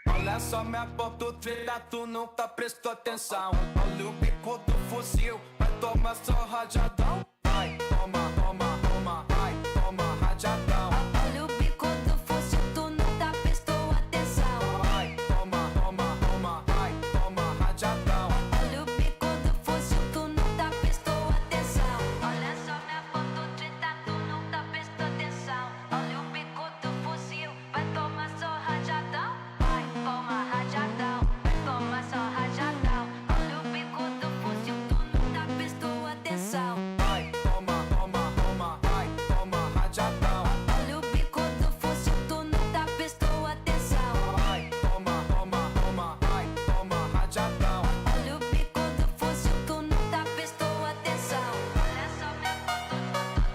Olha só minha ponto treta, tu nunca prestou atenção. Olha o bico do fuzil, vai tomar só rajadão. Vai, toma, toma, toma, vai, toma rajadão. Olha o bico do fuzil, tu nunca prestou atenção. Vai, toma, toma, toma, vai, toma rajadão. Olha o bico do fuzil, tu nunca prestou atenção. Olha só minha ponto treta, tu nunca prestou atenção. Olha o bico do fuzil, vai tomar só rajadão. Vai, toma rajadão, vai tomar só rajadão. Olha o bico do fuzil, tu nunca prestou atenção. Vai, toma, toma, toma, vai, toma rajadão. Olha o bico do fuzil, tu nunca prestou atenção. Vai, toma, toma, toma, vai, toma rajadão. Olha o bico do fuzil, tu nunca prestou atenção. Olha só minha ponto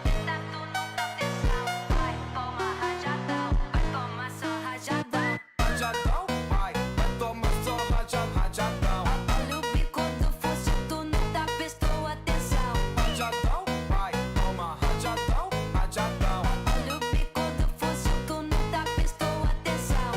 treta, tu nunca atenção. Vai, toma rajadão, vai tomar só rajadão. Rajadão, vai tomar só rajadão. Olha o bico do fuzil, tu nunca prestou atenção. Rajadão, vai tomar rajadão, rajadão. Olha o bico do fuzil, tu nunca prestou atenção.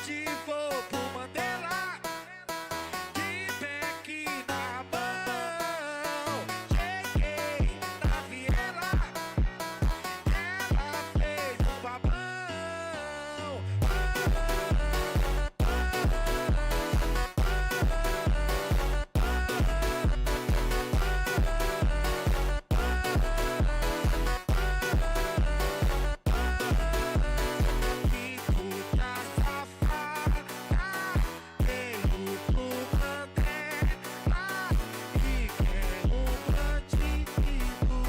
Hoje vou pro Mandela, de pé aqui na mão. Cheguei na viela, ela fez um babão. Que puta safada, veio pro Mandela e quer um bandido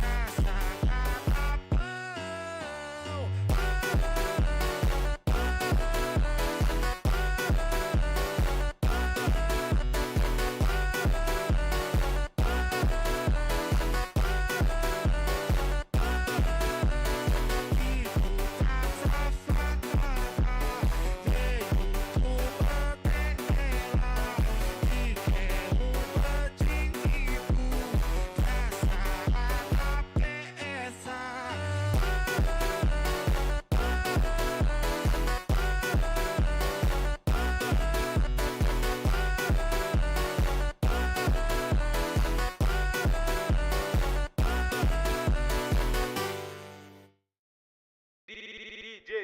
na sala da pão. Que puta safada, veio pro Mandela e quer um bandido na sala da peça.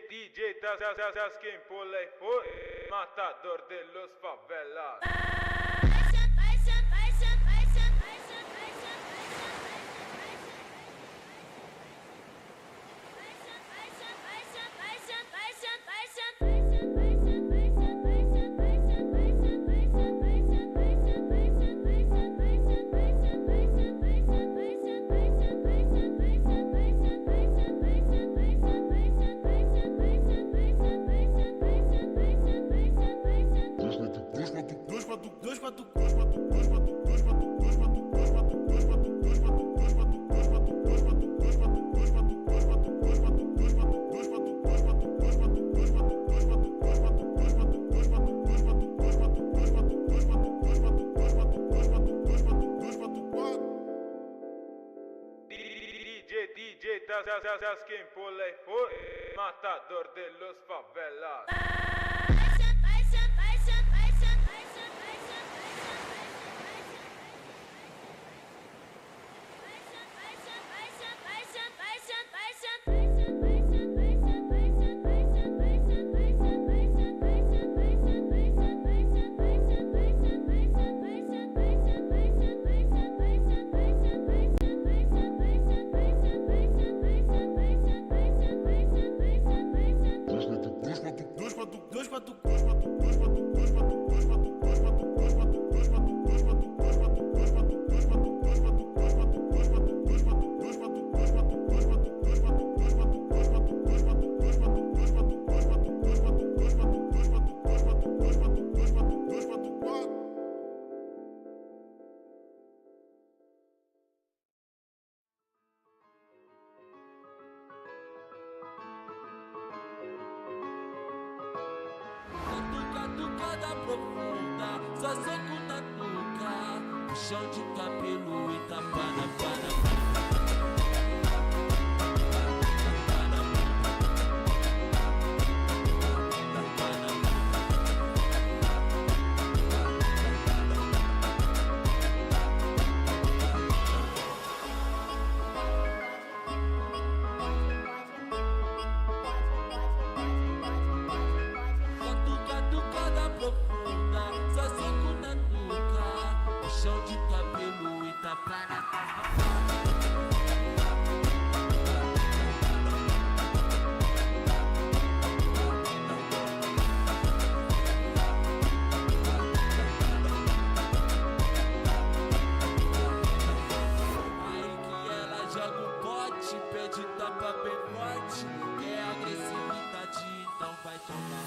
DJ, estás quien pole, matador de los favelas. Dois pra tu Eita, seas quem pulei, matador de los favelas. Catucada profunda, só soco na nuca, chão de cabelo e tapa na pana. Catucada profunda, só soco na nuca, chão de cabelo e tapa na pana. Aí que ela joga o bote, pede tapa bem forte. É agressividade, então vai tomar.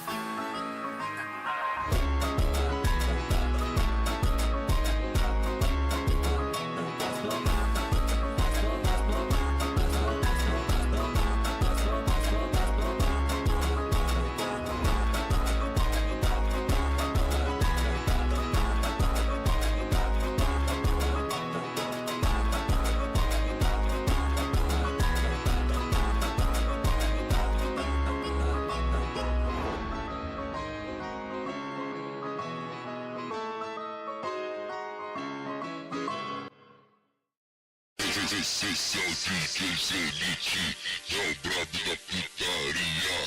Esse é o DJ Zenith, é o brabo da putaria.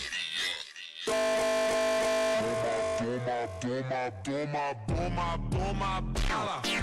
Toma bala. Esse é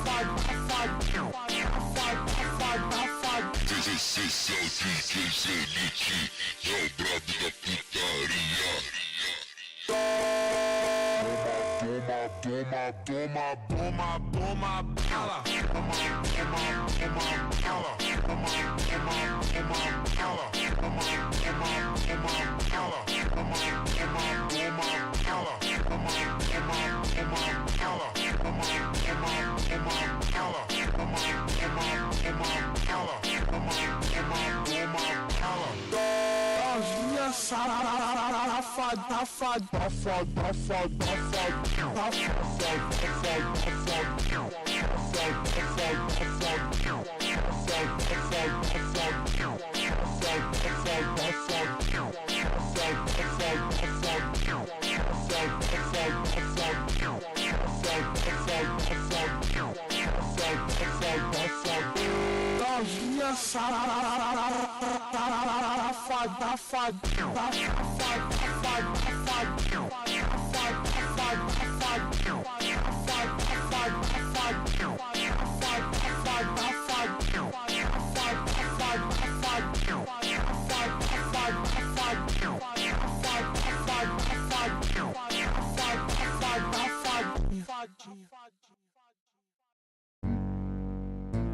o DJ Zenith, é o brabo da putaria. Toma bala.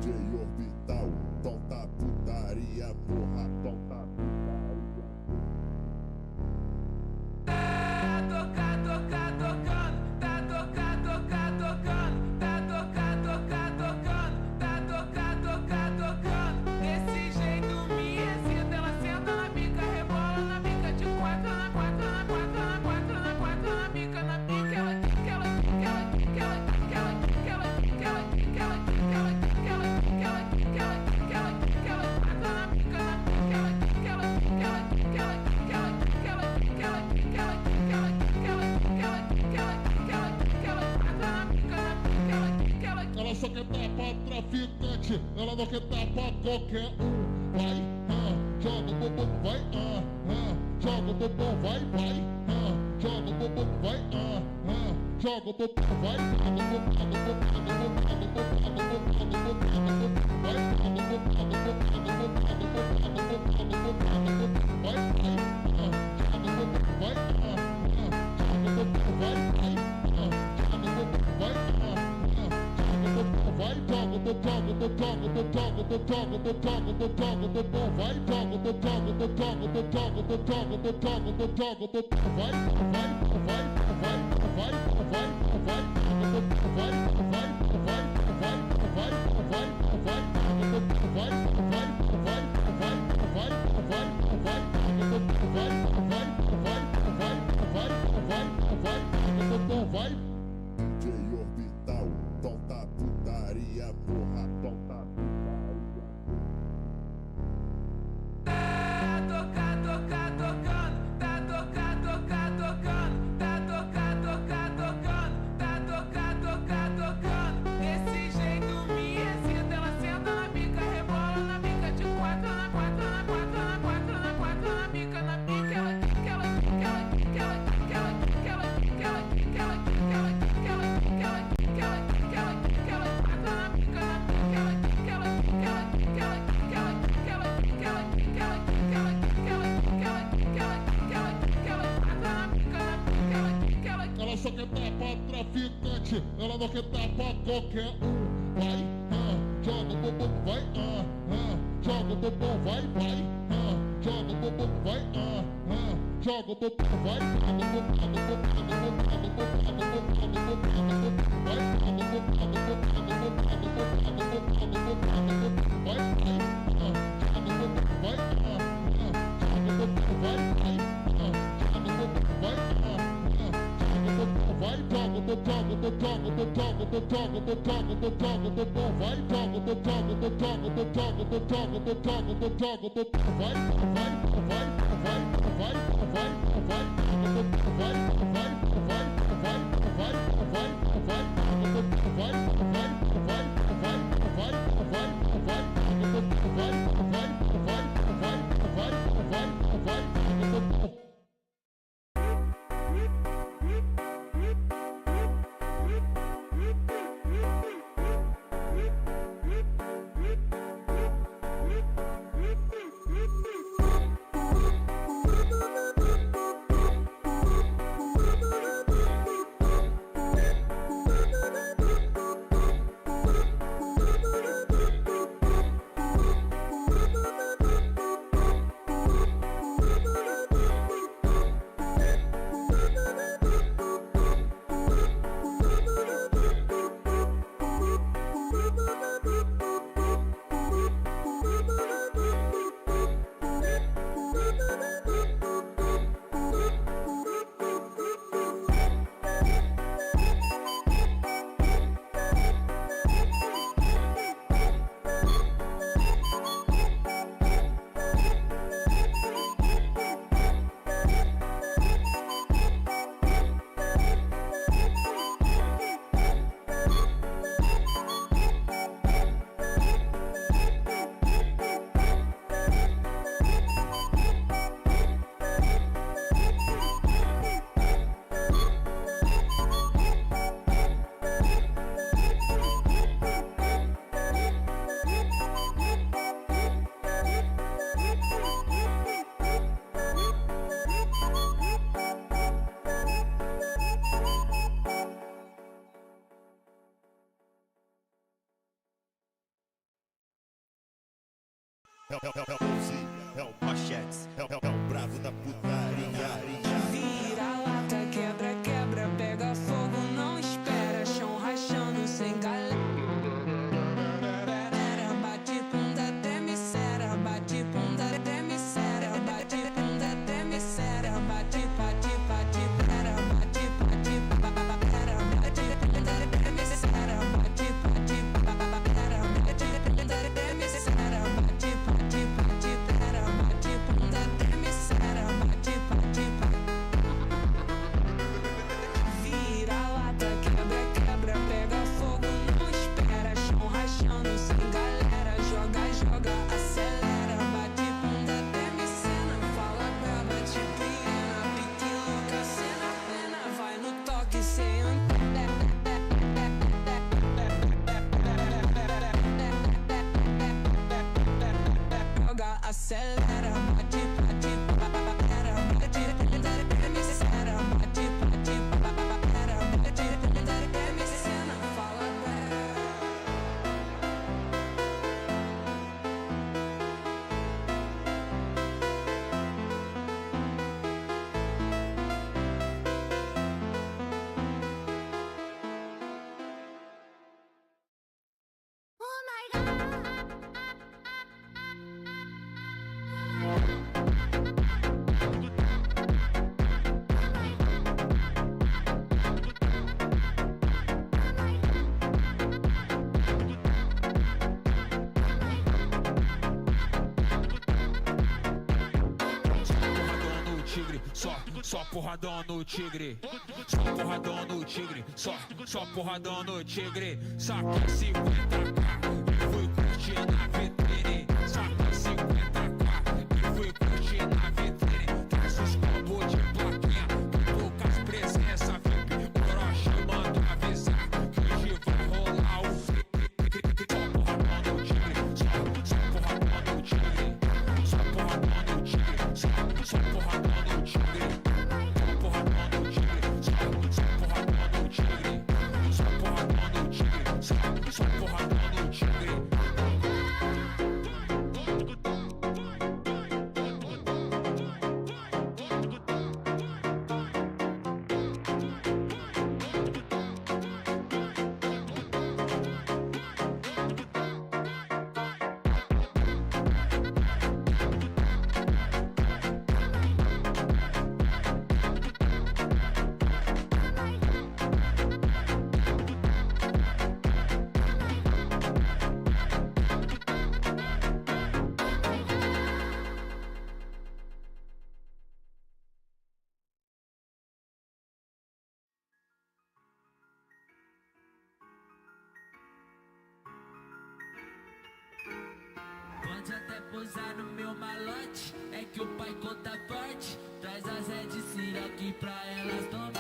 DJ Orbital, tonta putaria, porra, tonta putaria. Desse jeito me excita, ela senta na bica, rebola na bica, de quatro na quatro, na quatro, na quatro, na quatro, na bica, ela só quer dar pra traficante, ela não quer dar pra qualquer um. Vai, joga o bumbum, vai, joga o bumbum, vai, joga o bumbum, vai, joga o bumbum, vai, DJ Orbital, tonta putaria, porra, tonta putaria. Desse jeito me excita, ela senta na bica, rebola na bica, de quatro na quatro, na quatro, na quatro, na quatro, na bica, Ela só quer dar pra traficante, ela não quer dar pra qualquer um. Vai, joga o bumbum, vai, joga o bumbum, vai, joga o bumbum, vai, joga o bumbum, vai, É o Machetes, é o bravo da putaria. Vira-lata, quebra, quebra, pega fogo, não espera. Chão rachando sem galera. Bate bunda, treme cera. Bate bunda, treme cera. Bate bunda, treme cera. Bate, bate, bate, pera. Bate, bate, pera. Bate bunda, treme cera. Bate, bate, pera. Bate bunda, treme cera. Bate, bate, bate, pera. Bate bunda, treme cera. Bate, bate, vira-lata, quebra, quebra, pega fogo, não espera. Chão rachando sem galera. Joga, joga, acelera. Bate bunda, treme cena. Fala braba, tipo hiena. Pique louca, cena plena. Vai no toque, sem joga, acelera. Bate, bate, pera. Bate bunda, treme cera. Bate, bate, pera. Bate bunda, treme cena. Fala braba. Só porradão no tigre, só porradão no tigre, só porradão no tigre. Saca 50k e fui curtir na vitrine. Saca 50k e fui curtir na vitrine. Traz os combos de plaquinha, poucas presença VIP. Orochi manda avisar que hoje vai rolar o flip. Só porradão no tigre, só porradão no tigre, só porradão no tigre, só porradão no tigre. Só porradão no tigre. Pode até pousar no meu malote, é que o pai conta forte. Traz as Red Cira aqui pra elas tomar.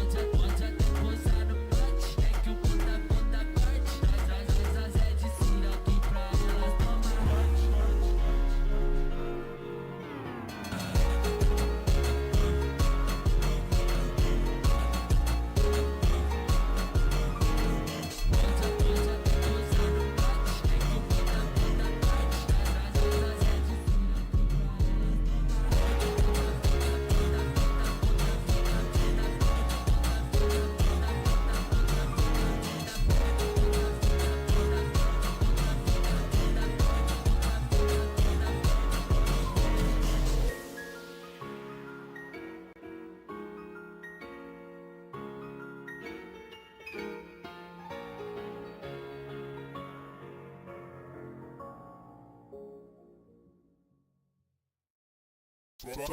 Pode até pousar no pote, é que o puta conta forte. Traz as Red Cira aqui pra elas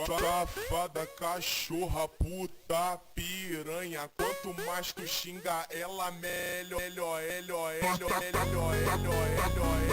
Safada, cachorra, puta, piranha. Quanto mais tu xinga ela, melhor, melhor, melhor, melhor, melhor, melhor, melhor, melhor,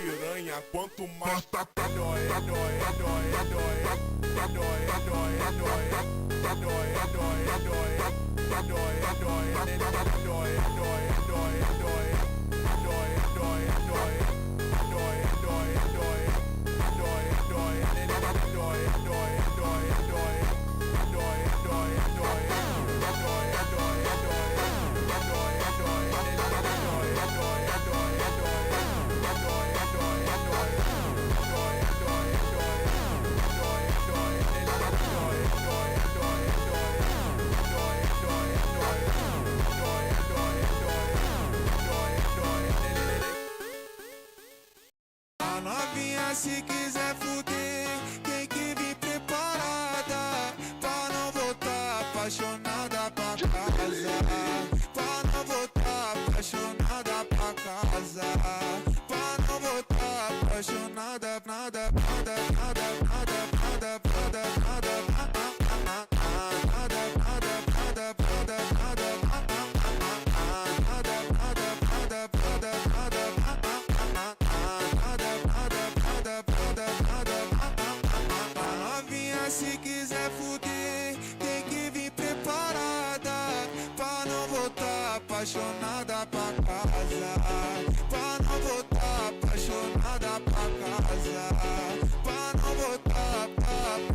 Piranha, quanto mais tá A novinha se quiser fuder, tem que vir preparada pra não voltar apaixonada pra casa. Pra não voltar apaixonada pra casa. Pra não voltar apaixonada, nada, nada, nada, nada, nada, nada, nada, se quiser fuder, tem que vir preparada pra não voltar apaixonada pra casa. Pra não voltar apaixonada pra casa. Pra não voltar apaixonada pra casa.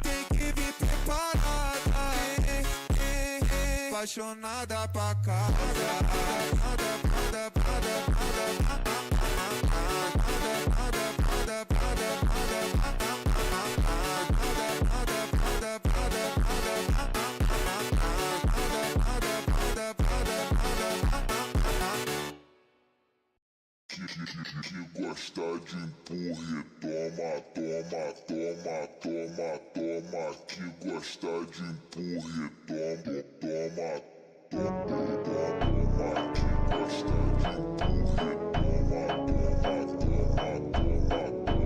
Tem que vir preparada. Apaixonada pra casa. Que gosta de empurre, toma, toma, toma, toma, toma.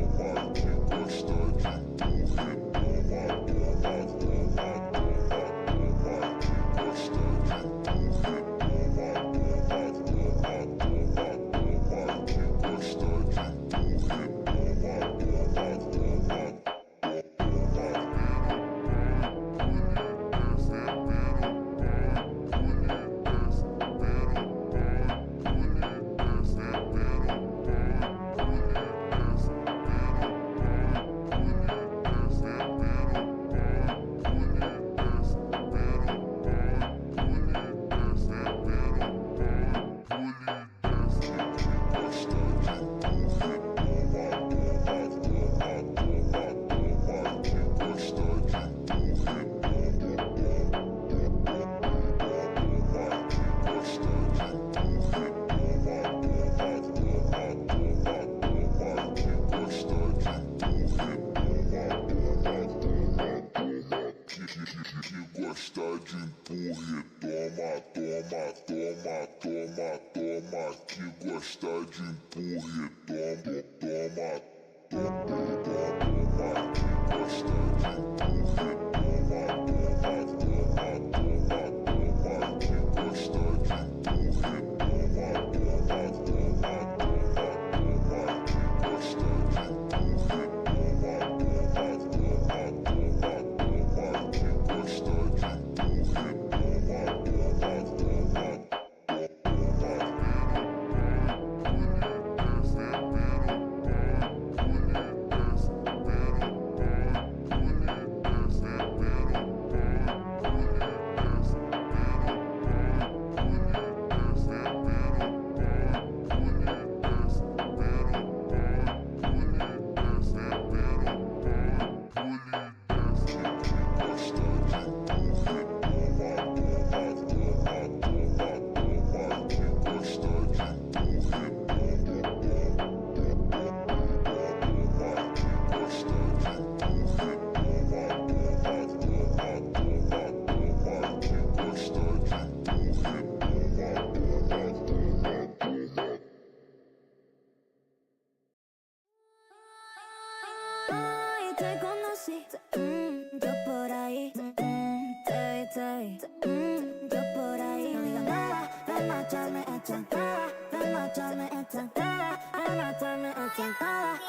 Que gosta de empurre, toma, toma, toma, toma. Que gosta de empurre, toma, toma, toma, toma, toma. Que gosta de empurre, toma, toma, toma, toma, toma. Que gosta de empurre, toma, toma, toma, toma. Gosta de empurre, toma, toma, toma, toma, toma. Que gosta de empurre, toma, toma, toma, toma. Que gosta de empurre, toma, toma, toma, toma, toma. Que gosta de empurre, toma, toma, toma, toma, toma. Que gosta de empurre, toma, toma, toma, toma, toma. Que gosta de te conocí, yo por ahí, te vi, yo por ahí. No digas nada, ven a echarme esta cara, ven a echarme esta cara, ven a echarme esta cara.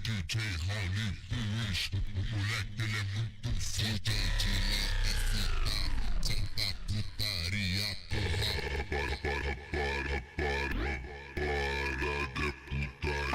DJ Raul Luiz, o moleque ele é muito foda. Santa putaria, para de putaria.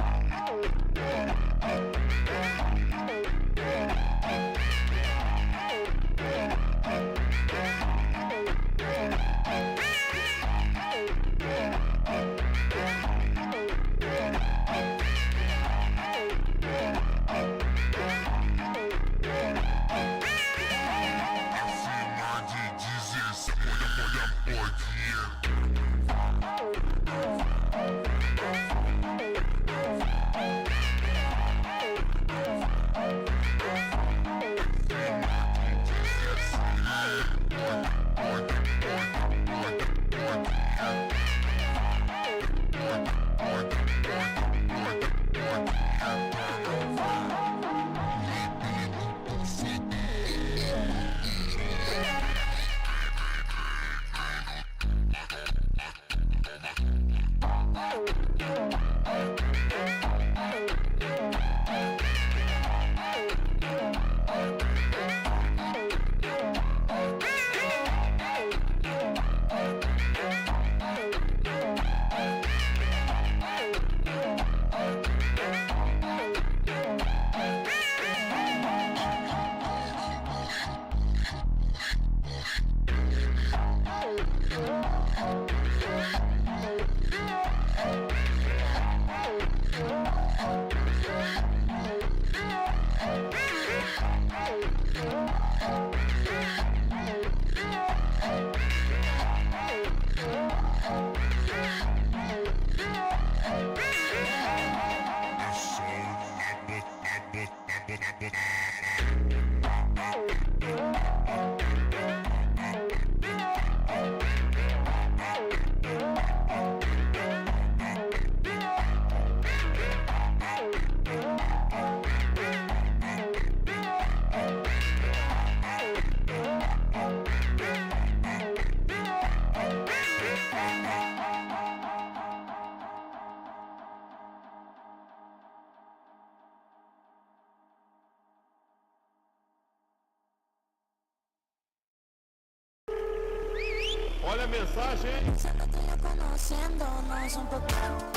Olha a mensagem. Sé que estoy conociéndonos un poquito.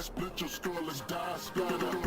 Split your skull and die, splatter.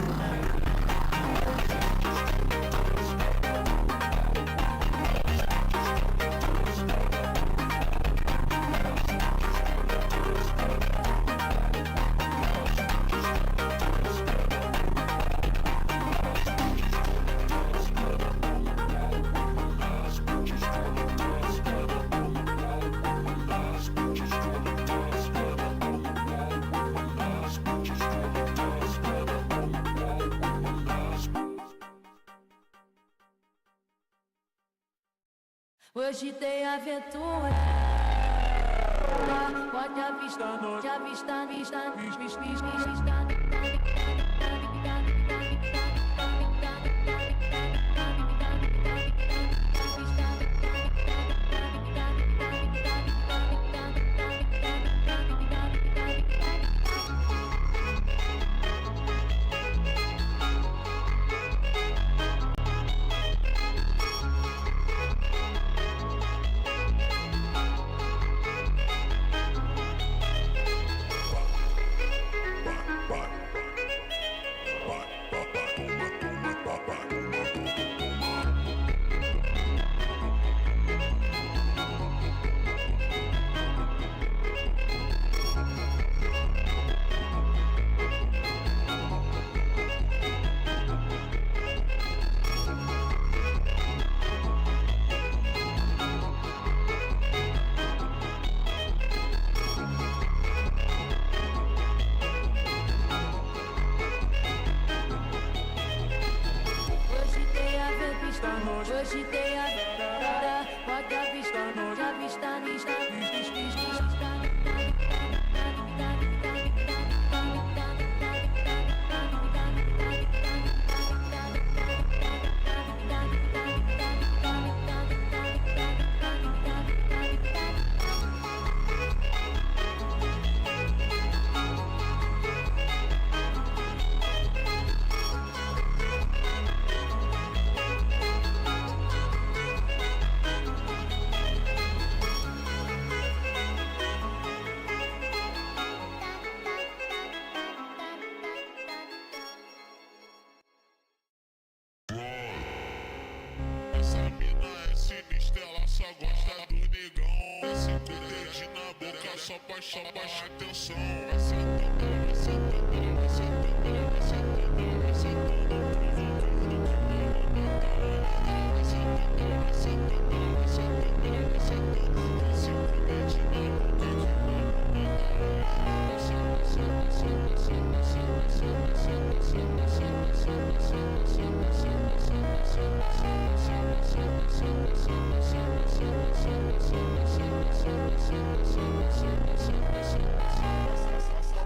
Hoje tem aventura. Pode avistar, pode avistar, avistar, Hoje tem aventura. Pode avistar, pode avistar, avistar. Essa mina é sinistra, ela só gosta do negão. Esse coelho na boca só baixa atenção. Vai sentando, vai sentando, vai sentando, vai sentando, vai sentando. Vai sentando, vai sentando, vai sentando, vai sentando. Esse coelho na boca que vai sentando, senta, senta, senta, senta, senta, senta, senta, senta, senta, senta, senta, senta, senta, senta, senta, senta, senta, senta,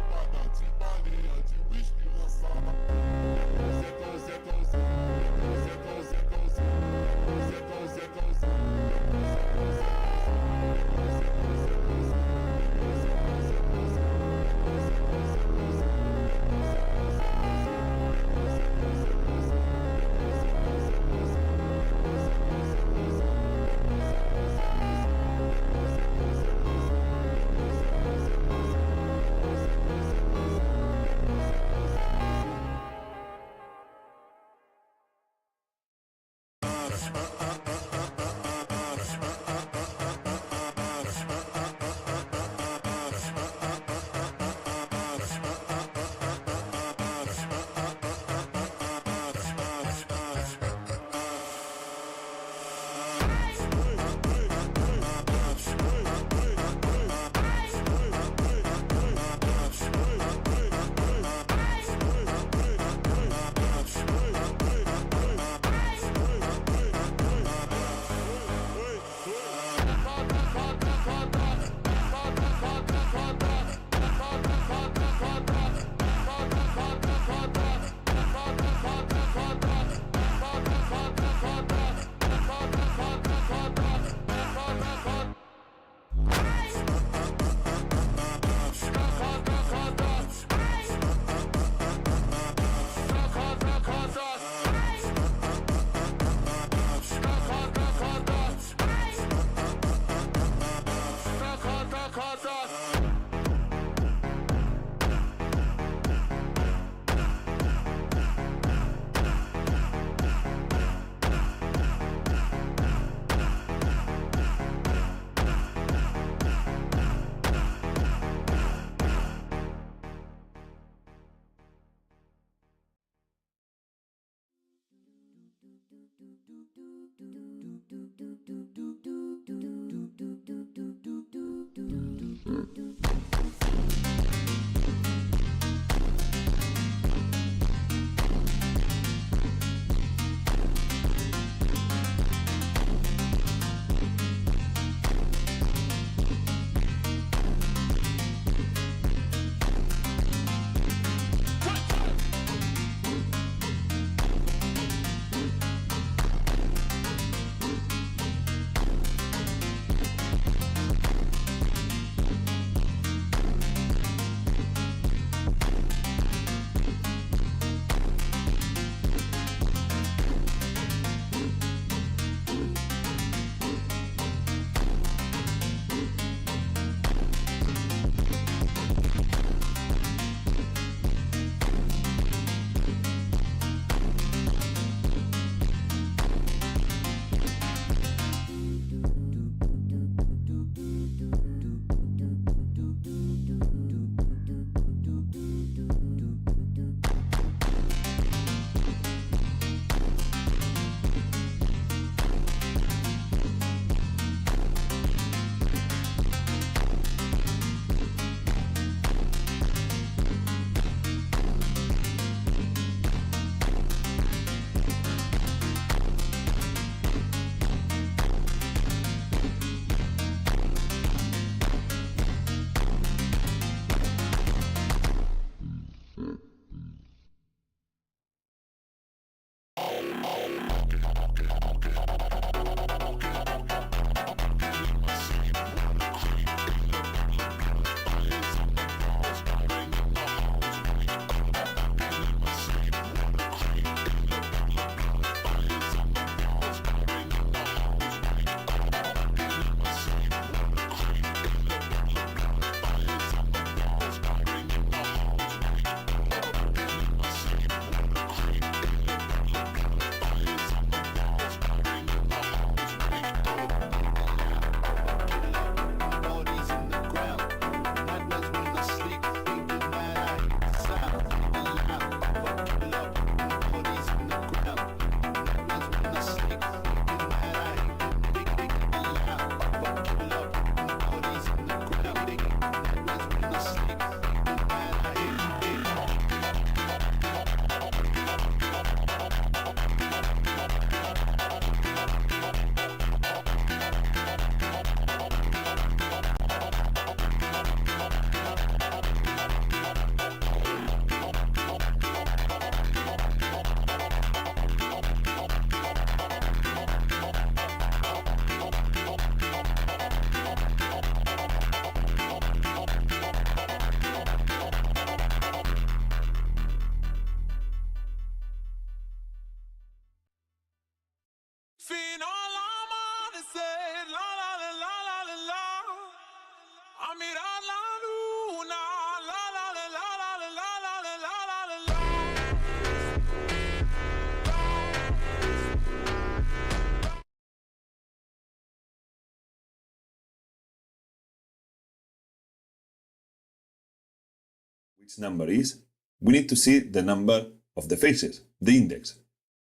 which number is, we need to see the number of the faces, the index.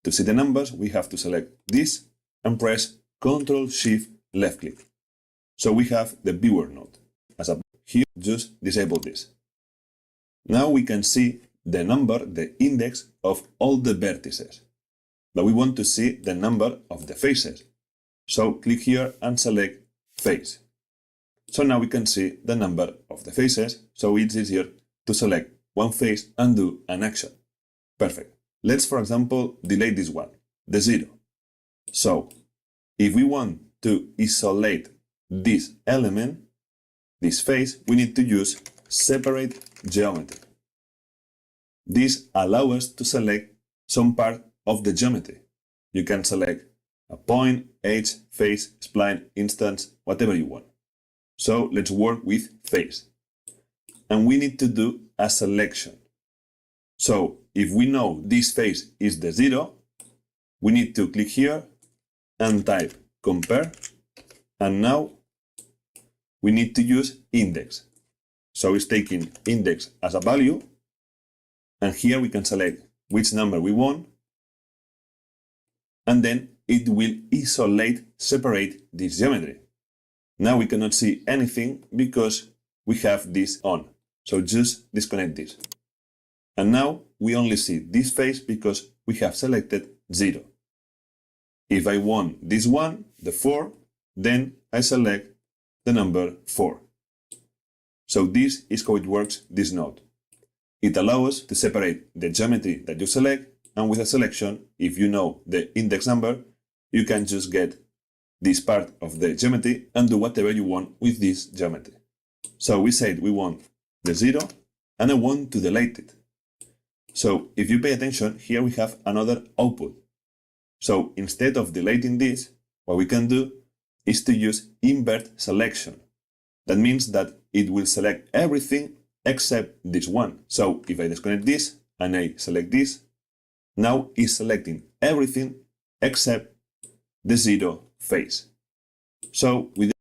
To see the numbers, we have to select this and press Ctrl-Shift left click. So we have the viewer node. As a here, just disable this. Now we can see the number, the index of all the vertices. But we want to see the number of the faces. So click here and select face. So now we can see the number of the faces, so it's easier to select one face and do an action. Perfect. Let's, for example, delete this one, the 0. So, if we want to isolate this element, this face, we need to use separate geometry. This allows us to select some part of the geometry. You can select a point, edge, face, spline, instance, whatever you want. So let's work with face. And we need to do a selection. So if we know this face is the 0, we need to click here and type compare. And now we need to use index. So it's taking index as a value. And here we can select which number we want. And then it will separate this geometry. Now we cannot see anything because we have this on. So just disconnect this. And now we only see this face because we have selected 0. If I want this one, the 4, then I select the number 4. So this is how it works, this node. It allows us to separate the geometry that you select, and with a selection, if you know the index number, you can just get this part of the geometry and do whatever you want with this geometry. So we said we want the 0, and I want to delete it. So if you pay attention, here we have another output. So instead of deleting this, what we can do is to use invert selection. That means that it will select everything except this one. So if I disconnect this and I select this, now it's selecting everything except the 0 face. So with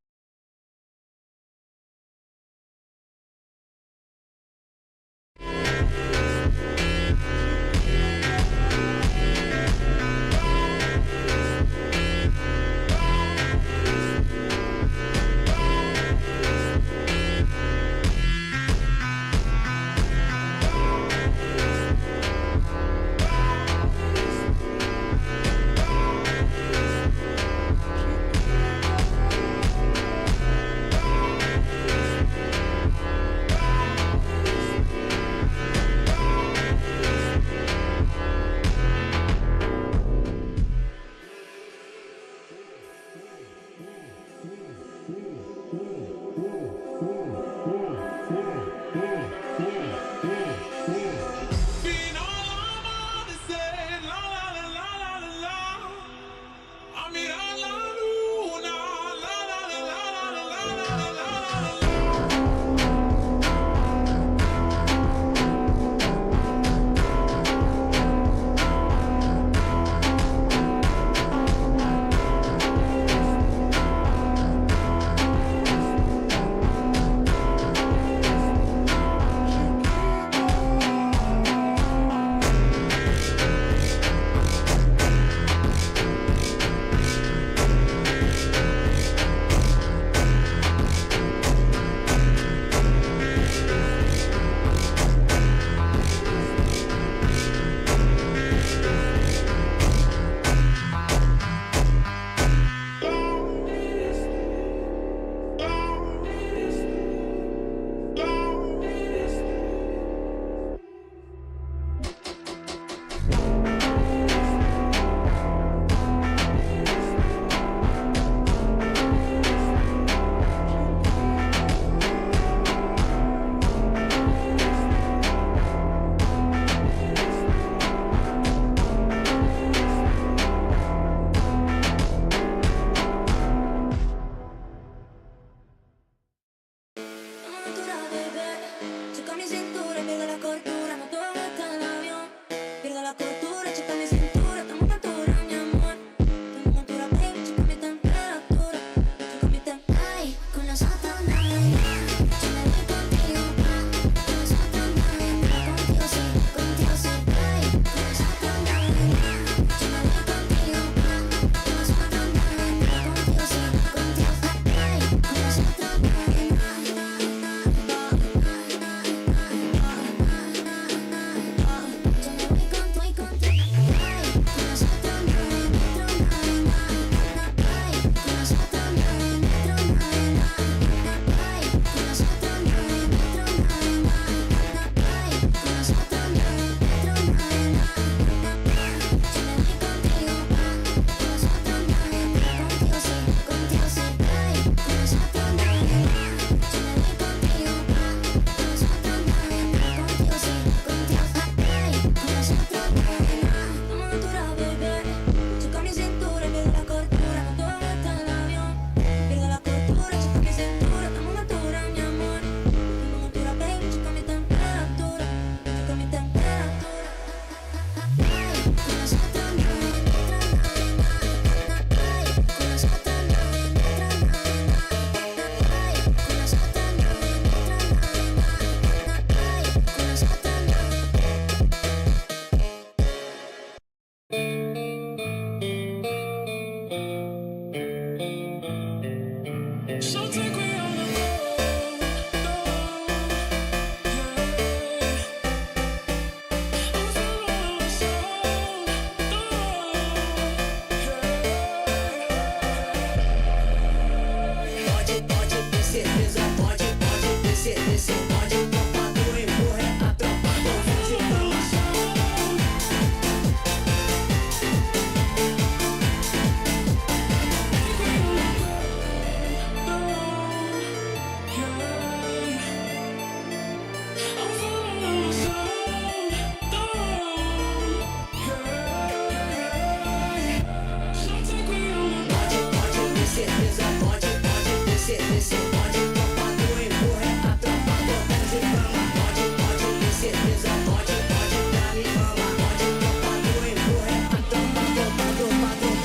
descer, pode tropa do empurra, a tropa do fuzilão. Pode descer, pode descer, descer, pode tropa do empurra, a tropa do fuzilão. Pode descer, pode pra me falar, pode tropa do empurra, a tropa do padrão.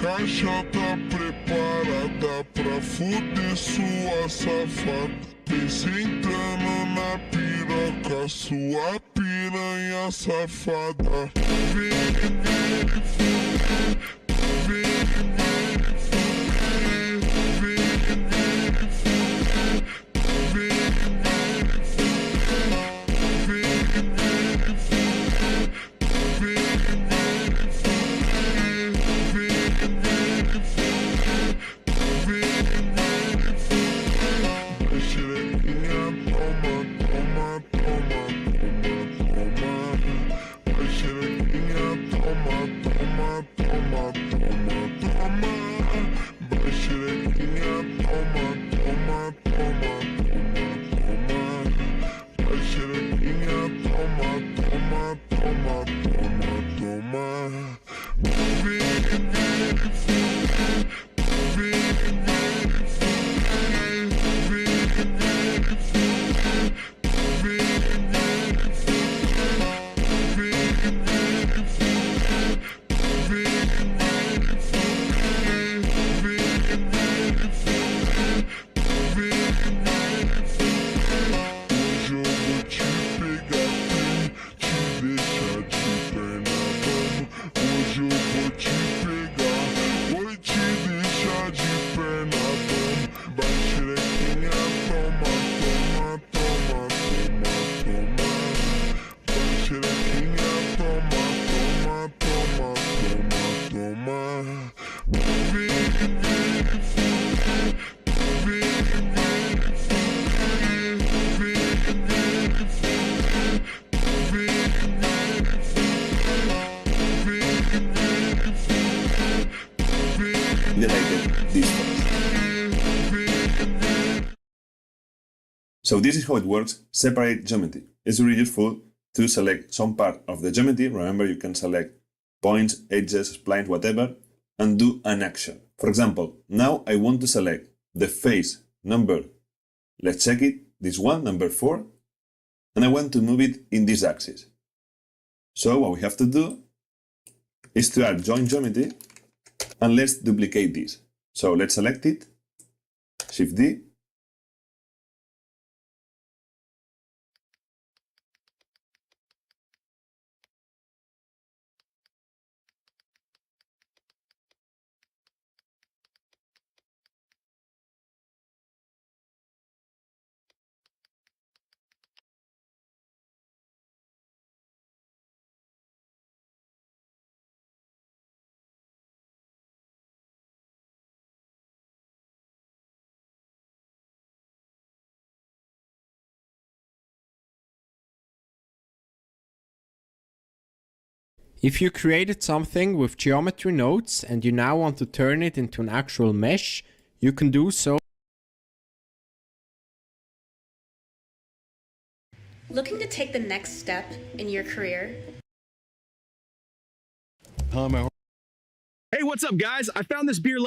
Caixa tá preparada pra fuder sua safada. Vem sentando na piroca, sua piranha safada. Vem fuder, vem fuder, vem fuder, So this is how it works. Separate geometry. It's really useful to select some part of the geometry. Remember, you can select points, edges, splines, whatever, and do an action. For example, now I want to select the face number. Let's check it. This one, number 4. And I want to move it in this axis. So what we have to do is to add join geometry, and let's duplicate this. So let's select it, Shift D, If you created something with geometry nodes and you now want to turn it into an actual mesh, you can do so. Looking to take the next step in your career? Hey, what's up, guys? I found this beer.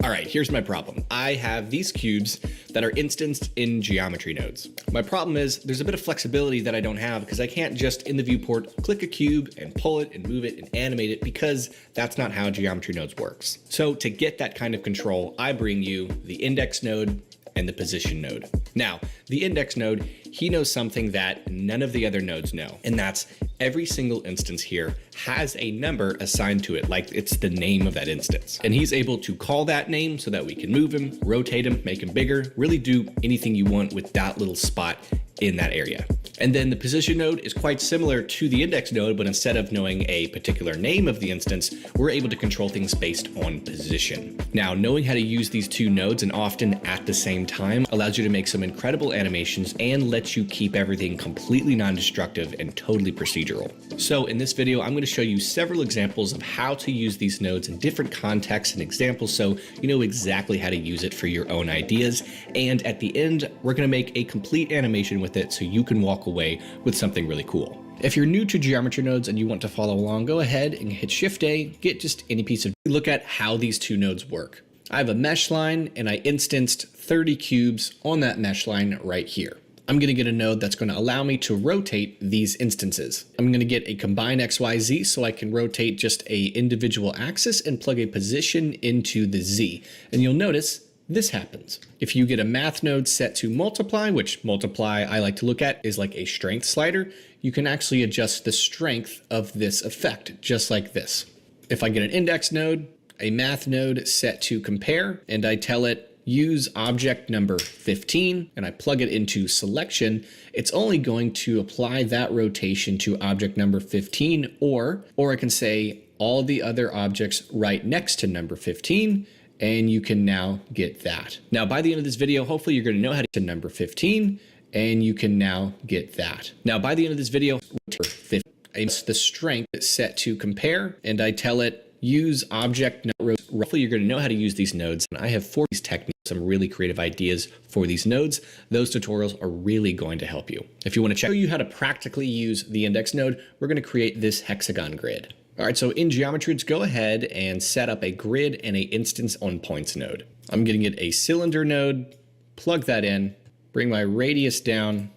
All right, here's my problem. I have these cubes that are instanced in geometry nodes. My problem is there's a bit of flexibility that I don't have because I can't just in the viewport click a cube and pull it and move it and animate it because that's not how geometry nodes works. So to get that kind of control, I bring you the index node and the position node. Now, the index node, he knows something that none of the other nodes know, and that's every single instance here has a number assigned to it, like it's the name of that instance. And he's able to call that name so that we can move him, rotate him, make him bigger, really do anything you want with that little spot in that area. And then the position node is quite similar to the index node, but instead of knowing a particular name of the instance, we're able to control things based on position. Now, knowing how to use these two nodes and often at the same time allows you to make some incredible animations and lets you keep everything completely non-destructive and totally procedural. So in this video, I'm going to show you several examples of how to use these nodes in different contexts and examples so you know exactly how to use it for your own ideas. And at the end, we're going to make a complete animation with it so you can walk away with something really cool. If you're new to geometry nodes and you want to follow along, go ahead and hit Shift-A, get just any piece of, look at how these two nodes work. I have a mesh line and I instanced 30 cubes on that mesh line right here. I'm going to get a node that's going to allow me to rotate these instances. I'm going to get a combine XYZ so I can rotate just a individual axis and plug a position into the Z. And you'll notice this happens. If you get a math node set to multiply, which multiply I like to look at is like a strength slider, you can actually adjust the strength of this effect, just like this. If I get an index node, a math node set to compare, and I tell it use object number 15, and I plug it into selection, it's only going to apply that rotation to object number 15, or I can say all the other objects right next to number 15, and you can now get that. Now, by the end of this video, hopefully you're going to know how to get to number 15, and you can now get that. Now, by the end of this video, the strength is set to compare, and I tell it use object number. Roughly, you're going to know how to use these nodes, and I have 4 of these techniques, some really creative ideas for these nodes. Those tutorials are really going to help you. If you want to show you how to practically use the index node, we're going to create this hexagon grid. All right, so in geometry, go ahead and set up a grid and an instance on points node. I'm going to get a cylinder node, plug that in, bring my radius down,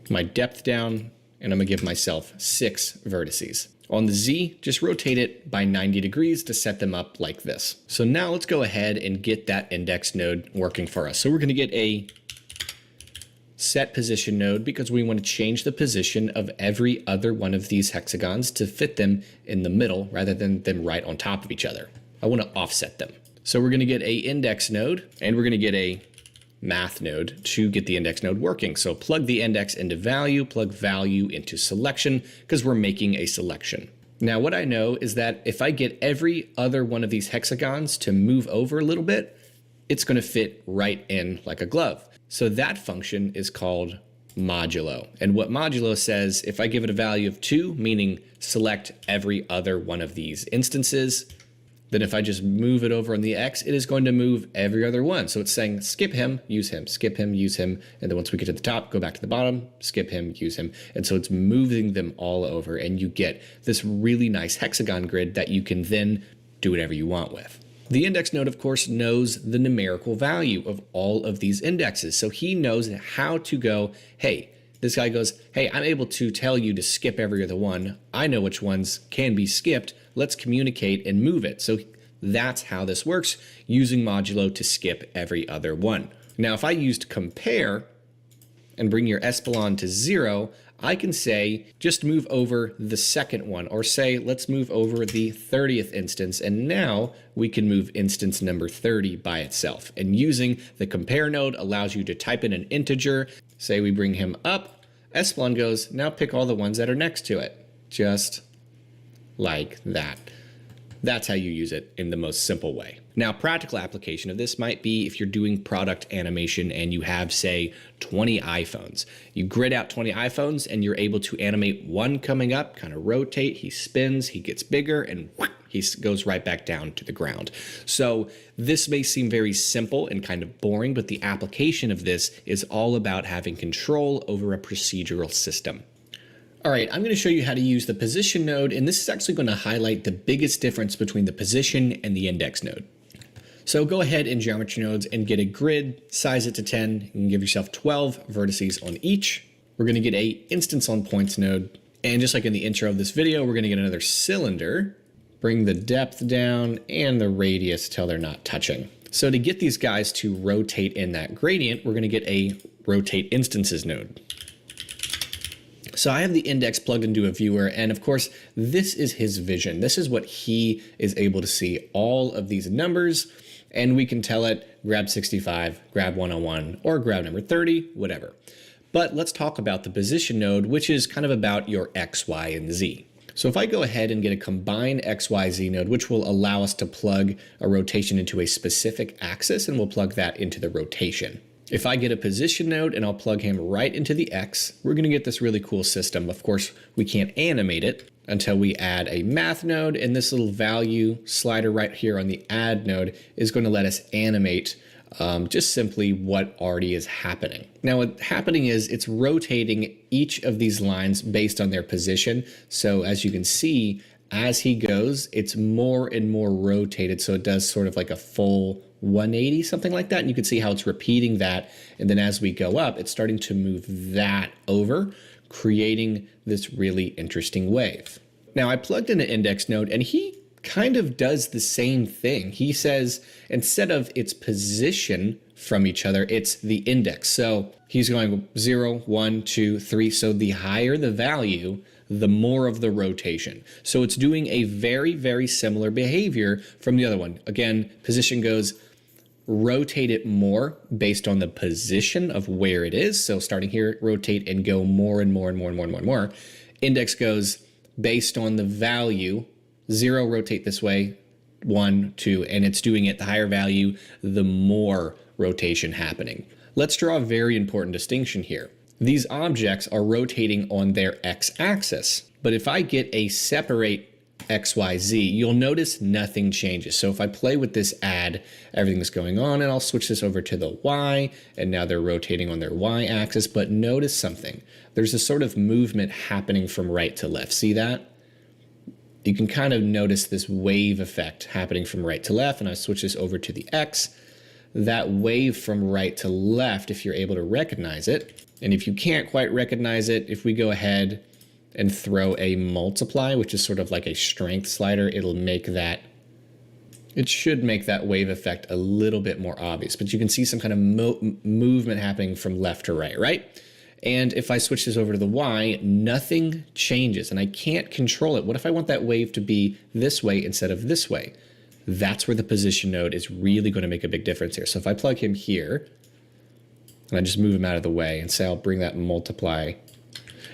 my depth down, and I'm going to give myself 6 vertices. On the Z, just rotate it by 90 degrees to set them up like this. So now let's go ahead and get that index node working for us. So we're going to get a set position node because we want to change the position of every other one of these hexagons to fit them in the middle rather than them right on top of each other. I want to offset them. So we're going to get a index node and we're going to get a math node to get the index node working. So plug the index into value, plug value into selection because we're making a selection. Now what I know is that if I get every other one of these hexagons to move over a little bit, it's going to fit right in like a glove. So that function is called modulo. And what modulo says, if I give it a value of 2, meaning select every other one of these instances, then if I just move it over on the X, it is going to move every other one. So it's saying skip him, use him, skip him, use him. And then once we get to the top, go back to the bottom, skip him, use him. And so it's moving them all over and you get this really nice hexagon grid that you can then do whatever you want with. The index node, of course, knows the numerical value of all of these indexes. So he knows how to go, hey, this guy goes, hey, I'm able to tell you to skip every other one. I know which ones can be skipped. Let's communicate and move it. So that's how this works, using modulo to skip every other one. Now, if I used compare and bring your Espelon to 0, I can say, just move over the second one, or say, let's move over the 30th instance. And now we can move instance number 30 by itself. And using the compare node allows you to type in an integer. Say we bring him up. Espelon goes, now pick all the ones that are next to it. Just like that. That's how you use it in the most simple way. Now, practical application of this might be if you're doing product animation and you have, say, 20 iPhones. You grid out 20 iPhones and you're able to animate one coming up, kind of rotate, he spins, he gets bigger, and he goes right back down to the ground. So this may seem very simple and kind of boring, but the application of this is all about having control over a procedural system. All right, I'm going to show you how to use the position node, and this is actually going to highlight the biggest difference between the position and the index node. So go ahead in geometry nodes and get a grid, size it to 10, and give yourself 12 vertices on each. We're going to get a instance on points node, and just like in the intro of this video, we're going to get another cylinder, bring the depth down and the radius till they're not touching. So to get these guys to rotate in that gradient, we're going to get a rotate instances node. So I have the index plugged into a viewer, and of course, this is his vision. This is what he is able to see, all of these numbers, and we can tell it, grab 65, grab 101, or grab number 30, whatever. But let's talk about the position node, which is kind of about your X, Y, and Z. So if I go ahead and get a combined XYZ node, which will allow us to plug a rotation into a specific axis, and we'll plug that into the rotation. If I get a position node and I'll plug him right into the X, we're going to get this really cool system. Of course, we can't animate it until we add a math node, and this little value slider right here on the add node is going to let us animate just simply what already is happening. Now what's happening is it's rotating each of these lines based on their position. So as you can see, as he goes, it's more and more rotated. So it does sort of like a full 180, something like that. And you can see how it's repeating that. And then as we go up, it's starting to move that over, creating this really interesting wave. Now I plugged in an index node and he kind of does the same thing. He says instead of its position from each other, it's the index. So he's going 0, 1, 2, 3. So the higher the value, the more of the rotation. So it's doing a very, very similar behavior from the other one. Again, position goes rotate it more based on the position of where it is. So starting here, rotate and go more and more and more and more and more and more. Index goes based on the value. 0, rotate this way, 1, 2, and it's doing it the higher value, the more rotation happening. Let's draw a very important distinction here. These objects are rotating on their x-axis, but if I get a separate XYZ, you'll notice nothing changes. So if I play with this add, everything's going on, and I'll switch this over to the Y, and now they're rotating on their Y axis, but notice something. There's a sort of movement happening from right to left. See that? You can kind of notice this wave effect happening from right to left, and I switch this over to the X. That wave from right to left, if you're able to recognize it, and if you can't quite recognize it, if we go ahead and throw a multiply, which is sort of like a strength slider, it'll make that, it should make that wave effect a little bit more obvious, but you can see some kind of movement happening from left to right, right? And if I switch this over to the Y, nothing changes, and I can't control it. What if I want that wave to be this way instead of this way? That's where the position node is really going to make a big difference here. So if I plug him here, and I just move him out of the way, and say I'll bring that multiply,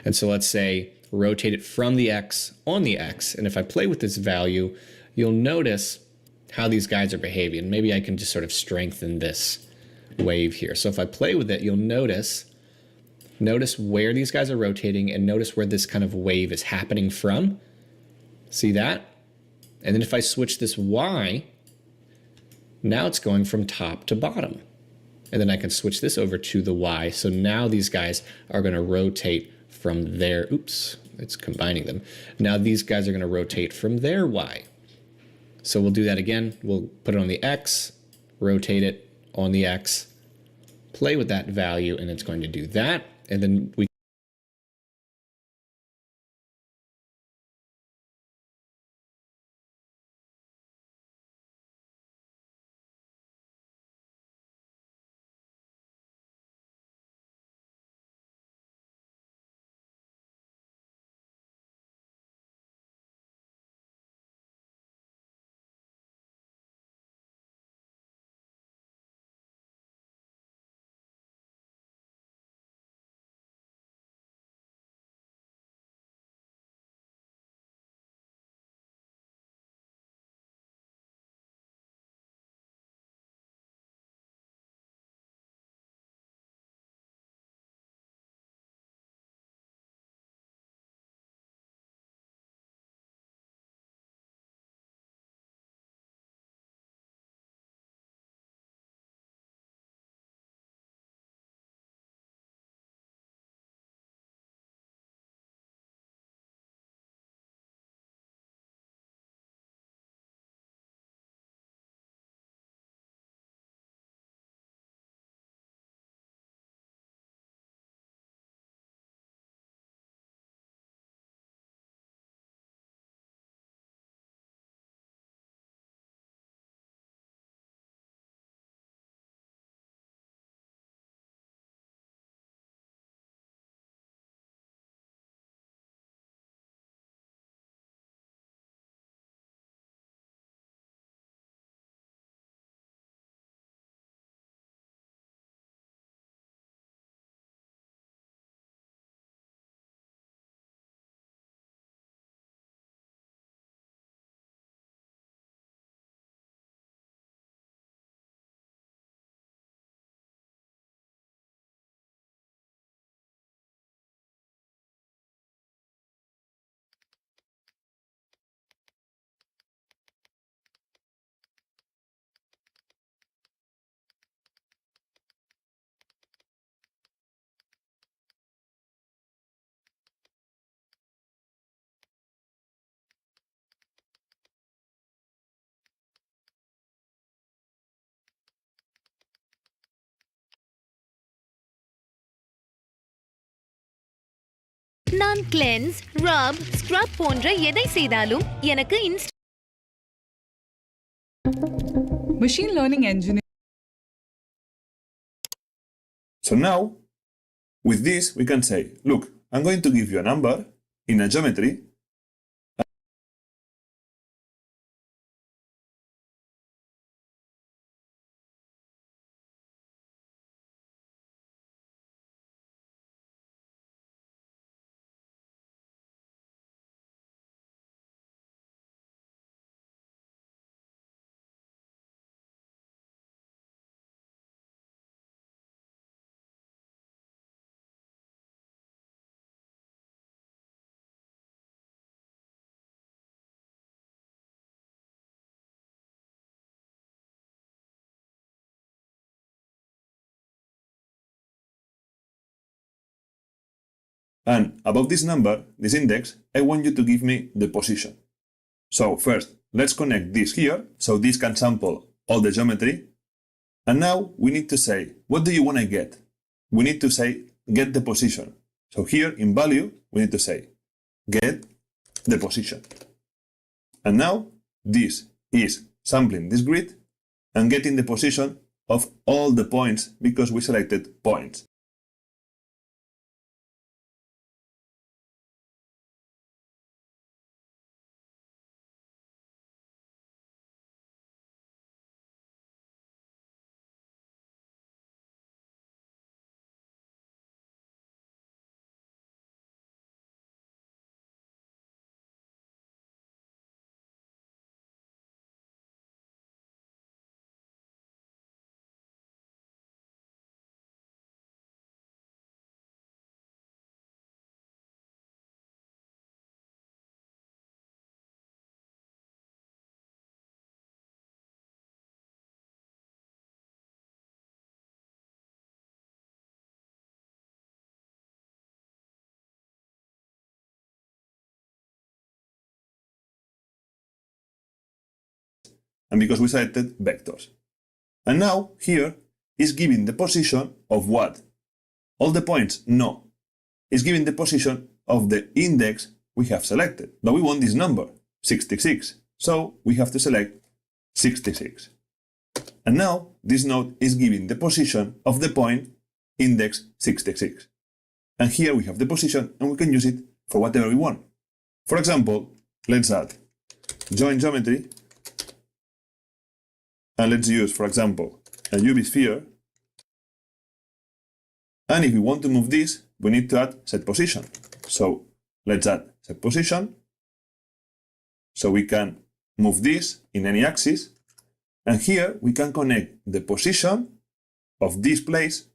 and so let's say rotate it from the X on the X, and if I play with this value, you'll notice how these guys are behaving. Maybe I can just sort of strengthen this wave here. So if I play with it, you'll notice where these guys are rotating, and notice where this kind of wave is happening from. See that? And then if I switch this Y, now it's going from top to bottom. And then I can switch this over to the Y. So now these guys are going to rotate from their, oops, it's combining them. Now these guys are going to rotate from their Y. So we'll do that again. We'll put it on the X, rotate it on the X, play with that value, and it's going to do that. And then we நான் cleanse, ரப், scrub போன்ற எதை செய்தாலும் எனக்கு Machine learning engineering. So now, with this, we can say, look, I'm going to give you a number in a geometry. And above this number, this index, I want you to give me the position. So first, let's connect this here, so this can sample all the geometry. And now we need to say, what do you want to get? We need to say, get the position. So here in value, we need to say, get the position. And now this is sampling this grid and getting the position of all the points because we selected points. And because we selected vectors. And now here is giving the position of what? All the points? No. It's giving the position of the index we have selected. But we want this number, 66. So we have to select 66. And now this node is giving the position of the point index 66. And here we have the position and we can use it for whatever we want. For example, let's add join geometry. And let's use, for example, a UV sphere. And if we want to move this, we need to add set position. So let's add set position. So we can move this in any axis. And here we can connect the position of this place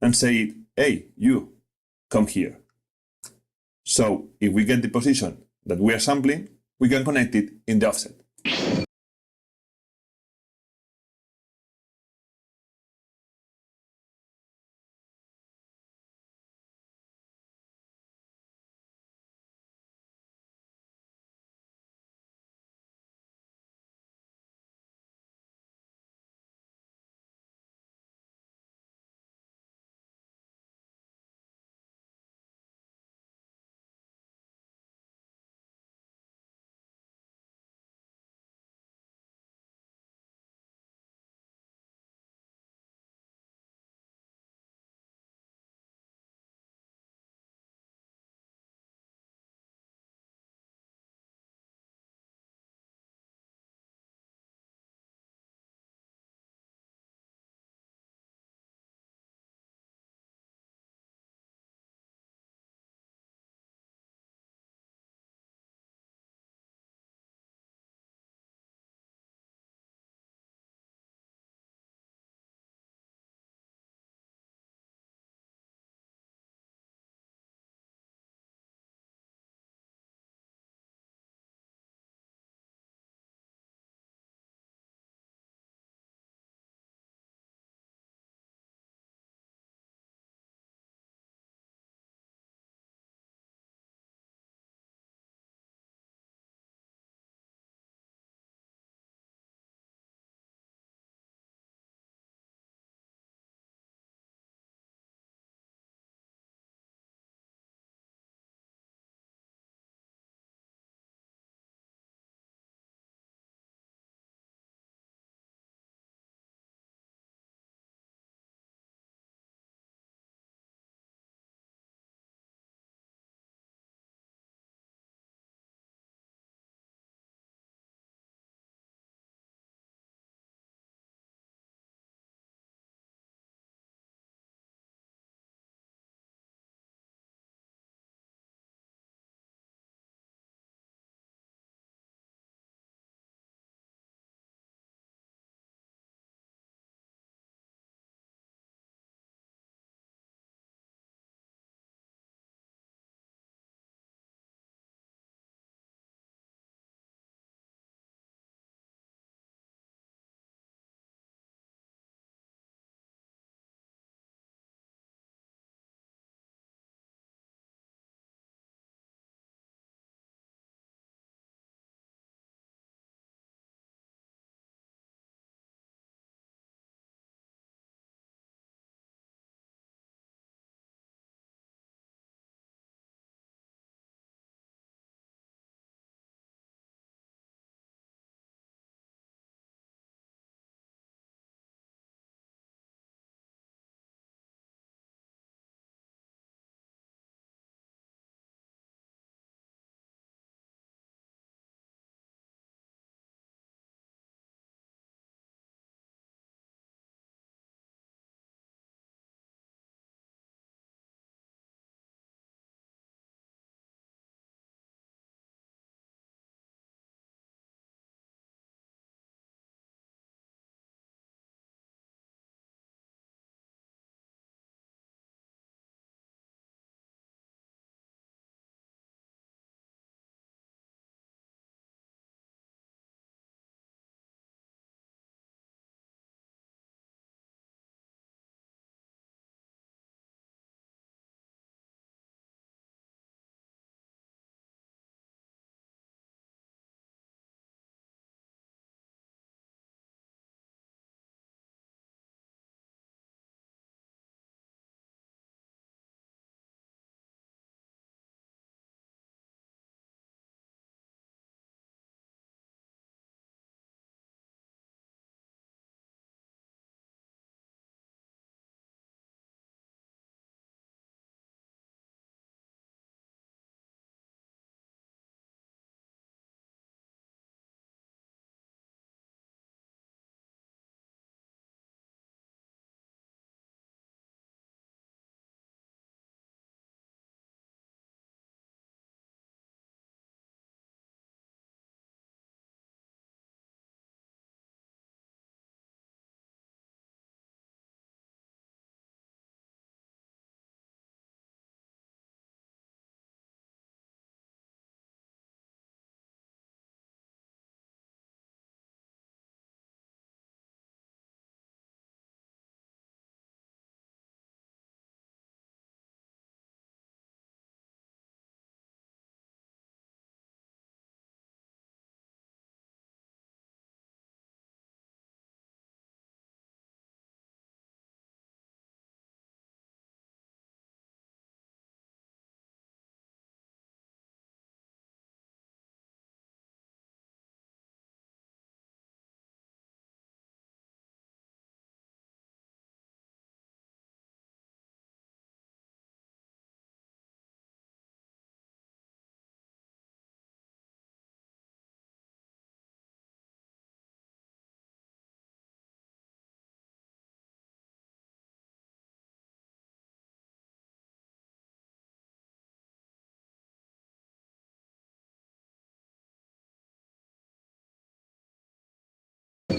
and say, hey, you, come here. So if we get the position that we are sampling, we can connect it in the offset.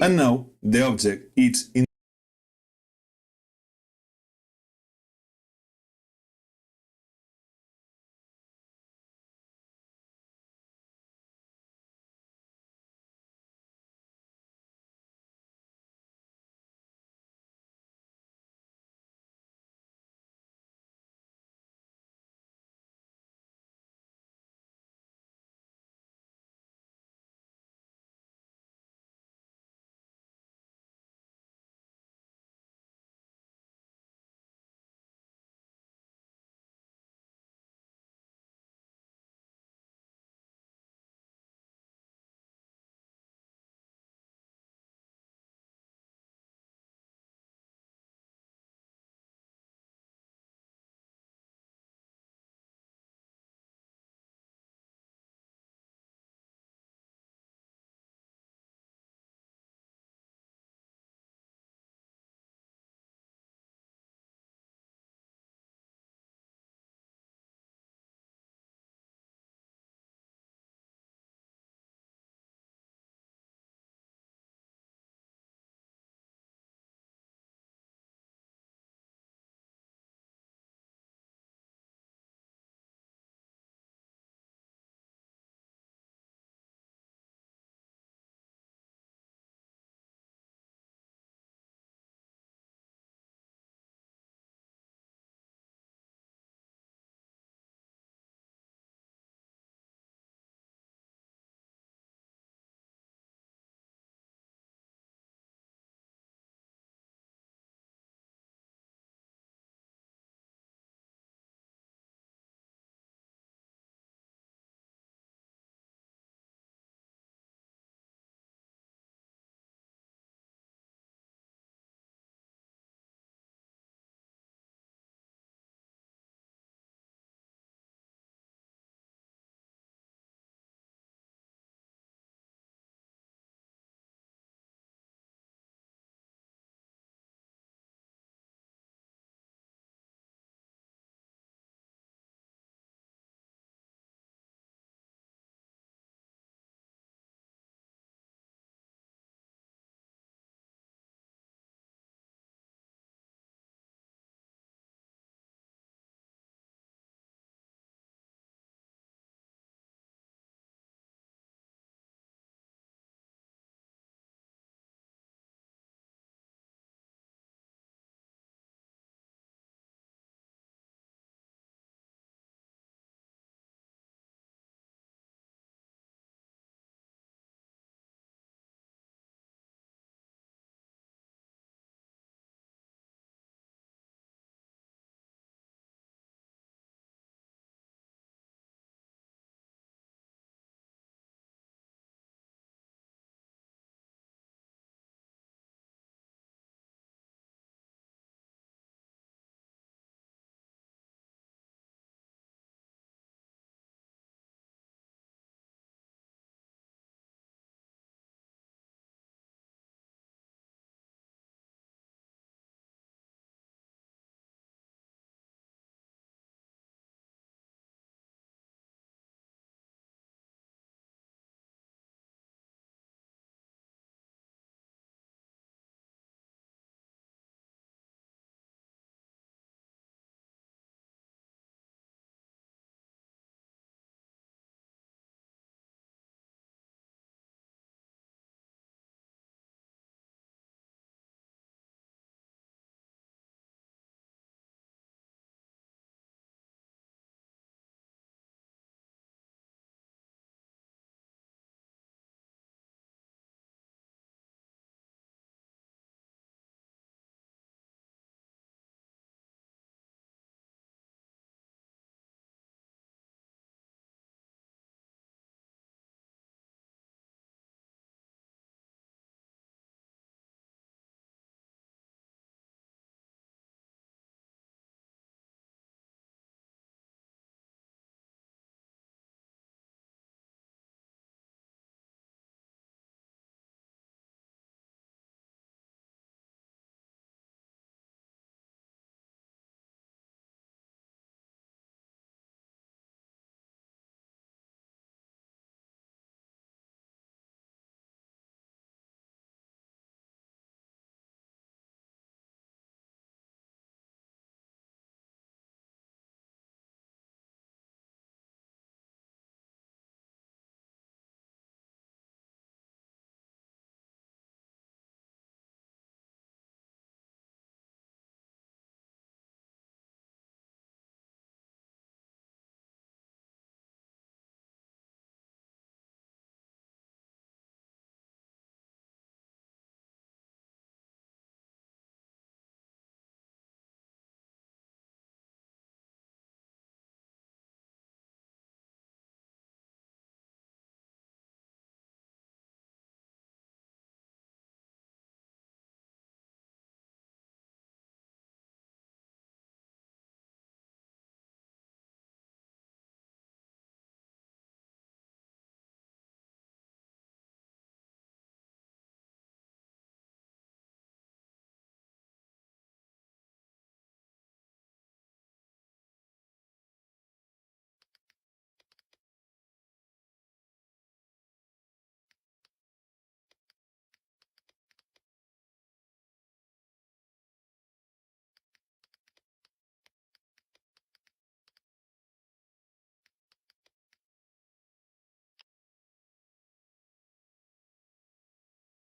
And now the object is in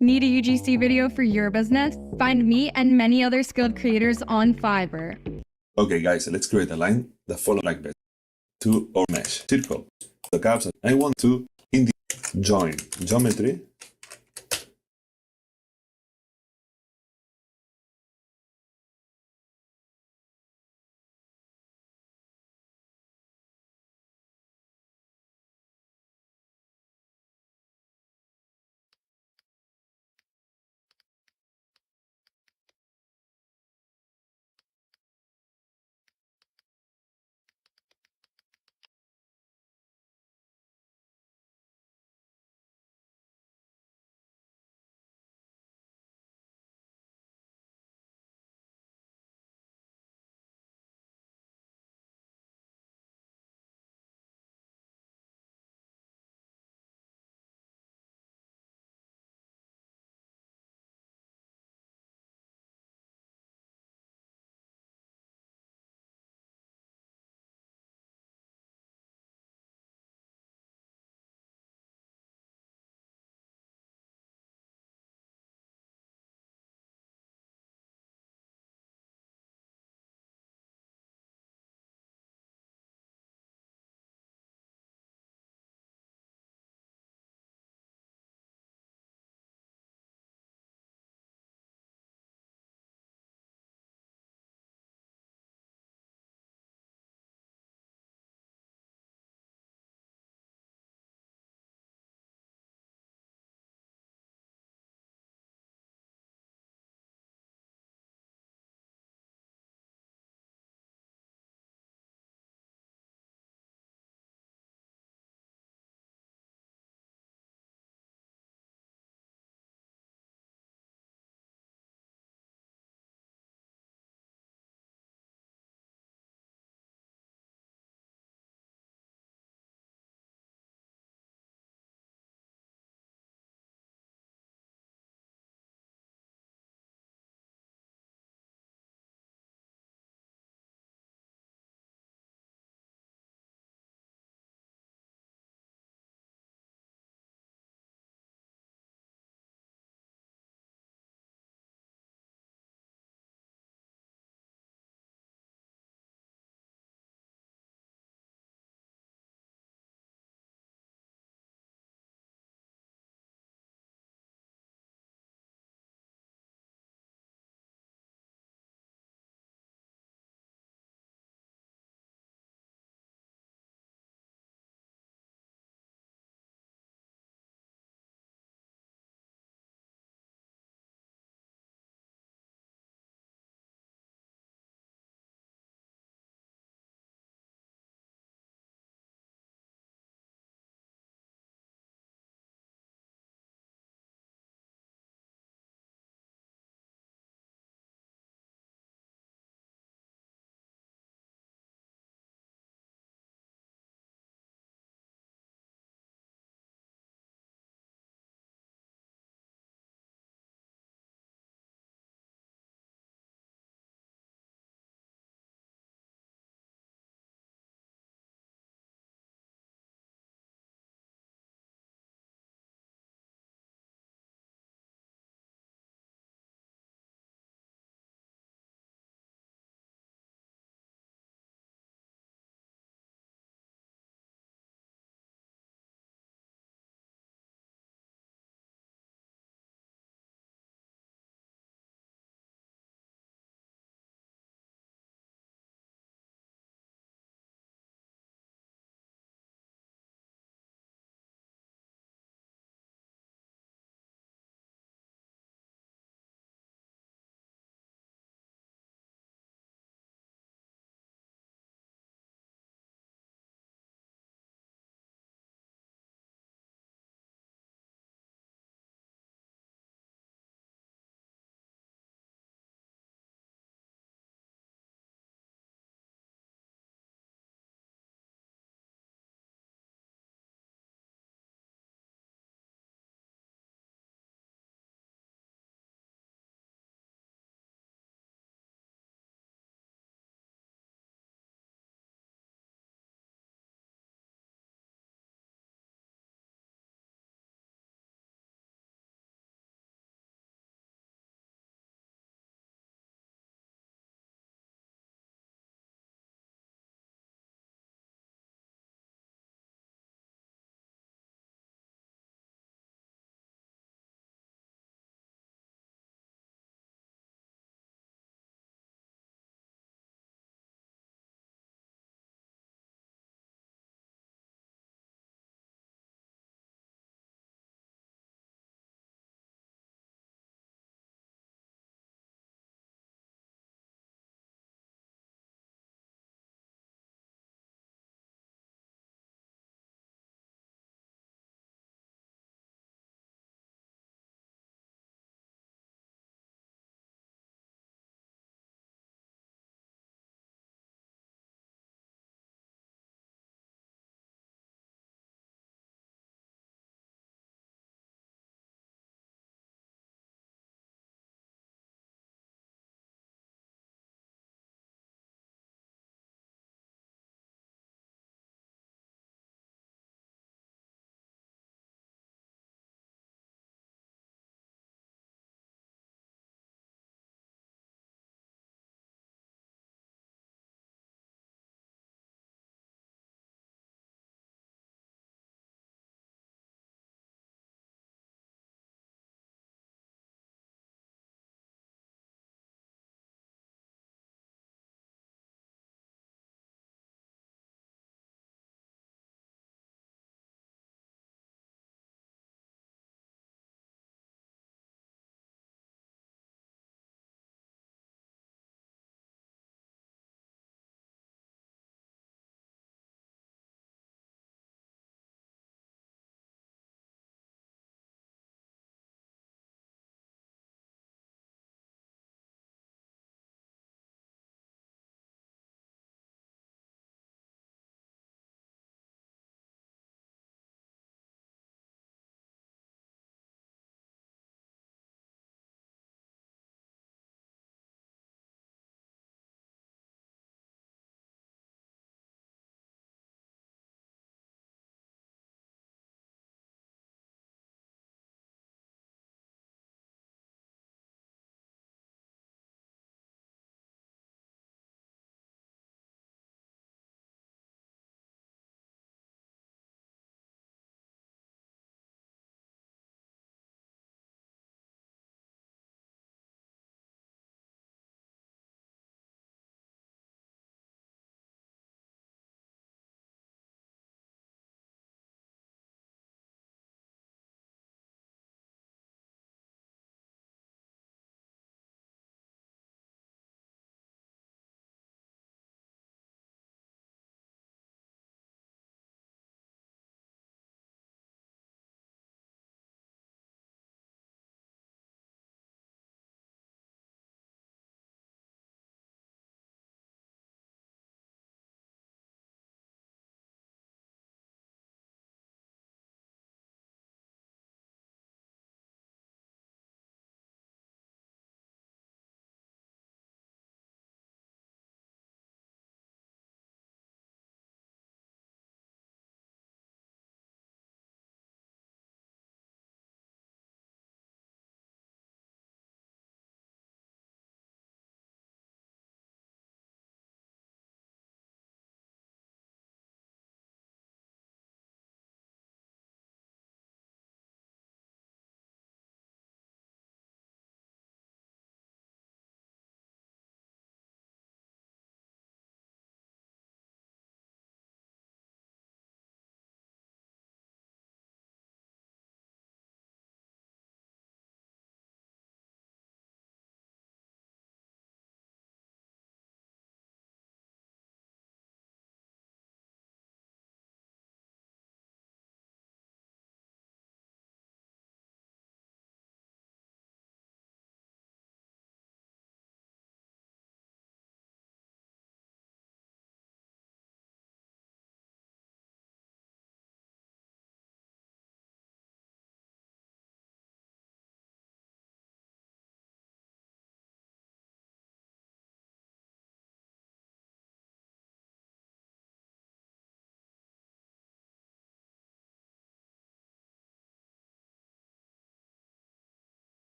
Need a UGC video for your business? Find me and many other skilled creators on Fiverr. Okay guys, let's create a line that follows like this. To our mesh circle. The caps I want to in the join geometry